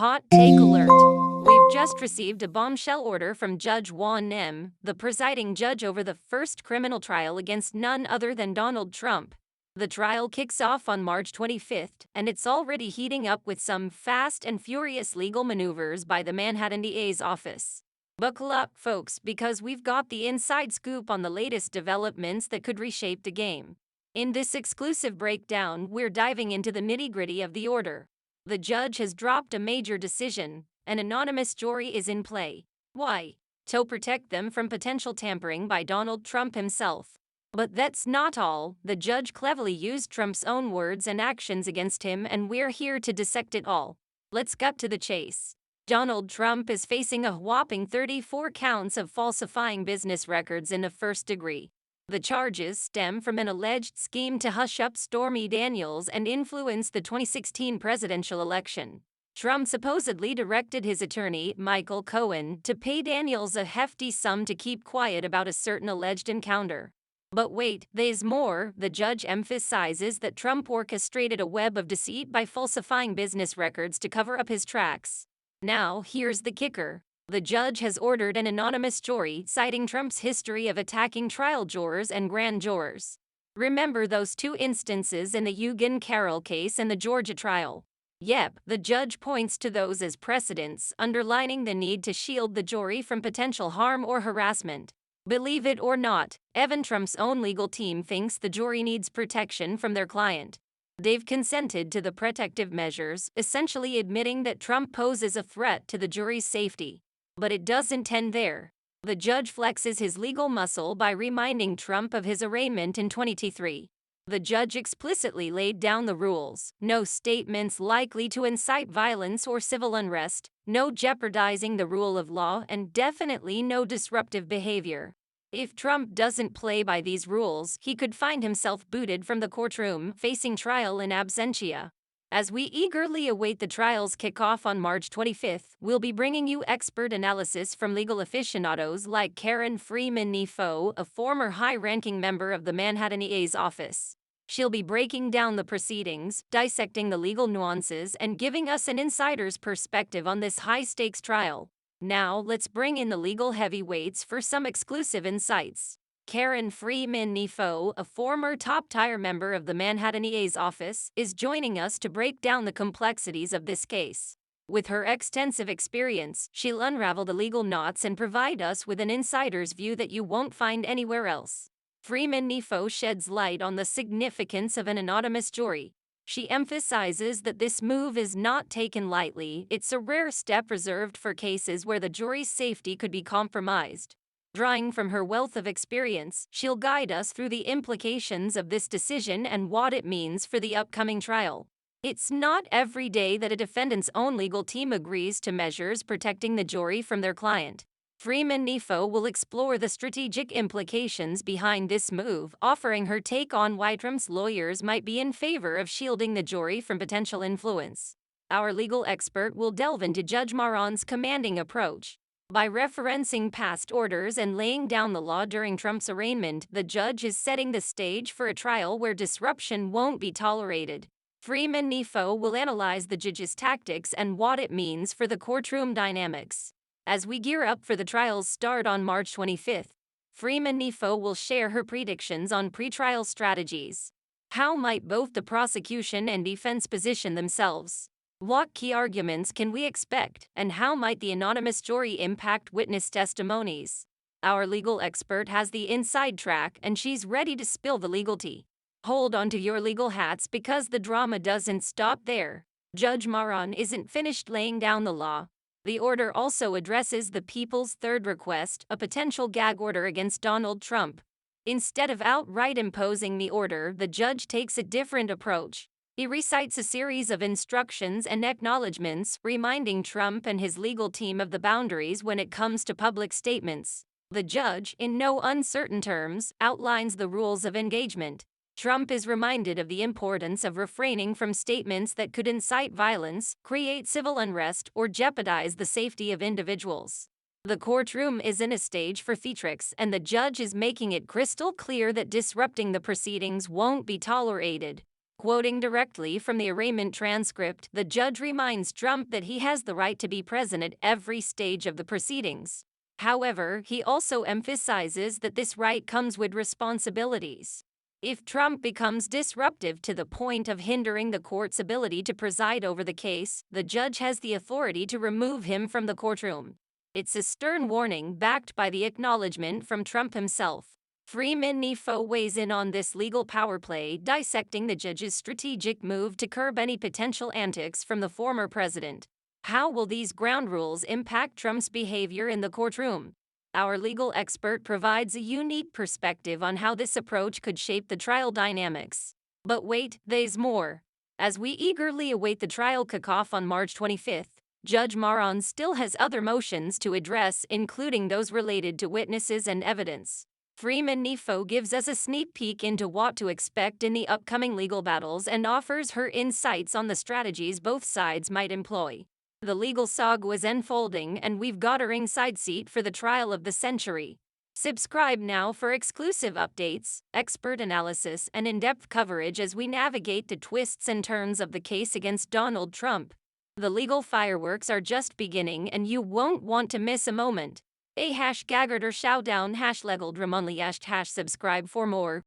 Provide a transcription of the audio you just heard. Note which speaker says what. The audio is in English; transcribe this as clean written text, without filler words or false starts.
Speaker 1: Hot take alert. We've just received a bombshell order from Judge Juan Nim, the presiding judge over the first criminal trial against none other than Donald Trump. The trial kicks off on March 25th, and it's already heating up with some fast and furious legal maneuvers by the Manhattan DA's office. Buckle up, folks, because we've got the inside scoop on the latest developments that could reshape the game. In this exclusive breakdown, we're diving into the nitty-gritty of the order. The judge has dropped a major decision. An anonymous jury is in play. Why? To protect them from potential tampering by Donald Trump himself. But that's not all. The judge cleverly used Trump's own words and actions against him, and we're here to dissect it all. Let's cut to the chase. Donald Trump is facing a whopping 34 counts of falsifying business records in the first degree. The charges stem from an alleged scheme to hush up Stormy Daniels and influence the 2016 presidential election. Trump supposedly directed his attorney, Michael Cohen, to pay Daniels a hefty sum to keep quiet about a certain alleged encounter. But wait, there's more. The judge emphasizes that Trump orchestrated a web of deceit by falsifying business records to cover up his tracks. Now, here's the kicker. The judge has ordered an anonymous jury, citing Trump's history of attacking trial jurors and grand jurors. Remember those two instances in the Eugen Carroll case and the Georgia trial? Yep, the judge points to those as precedents, underlining the need to shield the jury from potential harm or harassment. Believe it or not, even Trump's own legal team thinks the jury needs protection from their client. They've consented to the protective measures, essentially admitting that Trump poses a threat to the jury's safety. But it doesn't end there. The judge flexes his legal muscle by reminding Trump of his arraignment in 2023. The judge explicitly laid down the rules: no statements likely to incite violence or civil unrest, no jeopardizing the rule of law, and definitely no disruptive behavior. If Trump doesn't play by these rules, he could find himself booted from the courtroom, facing trial in absentia. As we eagerly await the trial's kickoff on March 25th, we'll be bringing you expert analysis from legal aficionados like Karen Freeman-Nifo, a former high-ranking member of the Manhattan DA's office. She'll be breaking down the proceedings, dissecting the legal nuances, and giving us an insider's perspective on this high-stakes trial. Now, let's bring in the legal heavyweights for some exclusive insights. Karen Freeman-Nifo, a former top-tier member of the Manhattan DA's office, is joining us to break down the complexities of this case. With her extensive experience, she'll unravel the legal knots and provide us with an insider's view that you won't find anywhere else. Freeman-Nifo sheds light on the significance of an anonymous jury. She emphasizes that this move is not taken lightly. It's a rare step reserved for cases where the jury's safety could be compromised. Drawing from her wealth of experience, she'll guide us through the implications of this decision and what it means for the upcoming trial. It's not every day that a defendant's own legal team agrees to measures protecting the jury from their client. Freeman-Nifo will explore the strategic implications behind this move, offering her take on why Trump's lawyers might be in favor of shielding the jury from potential influence. Our legal expert will delve into Judge Maron's commanding approach. By referencing past orders and laying down the law during Trump's arraignment, the judge is setting the stage for a trial where disruption won't be tolerated. Freeman-Nifo will analyze the judge's tactics and what it means for the courtroom dynamics. As we gear up for the trial's start on March 25th, Freeman-Nifo will share her predictions on pretrial strategies. How might both the prosecution and defense position themselves? What key arguments can we expect, and how might the anonymous jury impact witness testimonies? Our legal expert has the inside track, and she's ready to spill the legal tea. Hold on to your legal hats, because the drama doesn't stop there. Judge Maron isn't finished laying down the law. The order also addresses the people's third request, a potential gag order against Donald Trump. Instead of outright imposing the order, the judge takes a different approach. He recites a series of instructions and acknowledgments, reminding Trump and his legal team of the boundaries when it comes to public statements. The judge, in no uncertain terms, outlines the rules of engagement. Trump is reminded of the importance of refraining from statements that could incite violence, create civil unrest, or jeopardize the safety of individuals. The courtroom isn't a stage for theatrics, and the judge is making it crystal clear that disrupting the proceedings won't be tolerated. Quoting directly from the arraignment transcript, the judge reminds Trump that he has the right to be present at every stage of the proceedings. However, he also emphasizes that this right comes with responsibilities. If Trump becomes disruptive to the point of hindering the court's ability to preside over the case, the judge has the authority to remove him from the courtroom. It's a stern warning backed by the acknowledgement from Trump himself. Freeman Nifo weighs in on this legal power play, dissecting the judge's strategic move to curb any potential antics from the former president. How will these ground rules impact Trump's behavior in the courtroom? Our legal expert provides a unique perspective on how this approach could shape the trial dynamics. But wait, there's more. As we eagerly await the trial kickoff on March 25th, Judge Maron still has other motions to address, including those related to witnesses and evidence. Freeman Nifo gives us a sneak peek into what to expect in the upcoming legal battles and offers her insights on the strategies both sides might employ. The legal saga was unfolding, and we've got a ringside seat for the trial of the century. Subscribe now for exclusive updates, expert analysis, and in-depth coverage as we navigate the twists and turns of the case against Donald Trump. The legal fireworks are just beginning, and you won't want to miss a moment. #gaggard or showdown #legald ramonli #subscribe for more.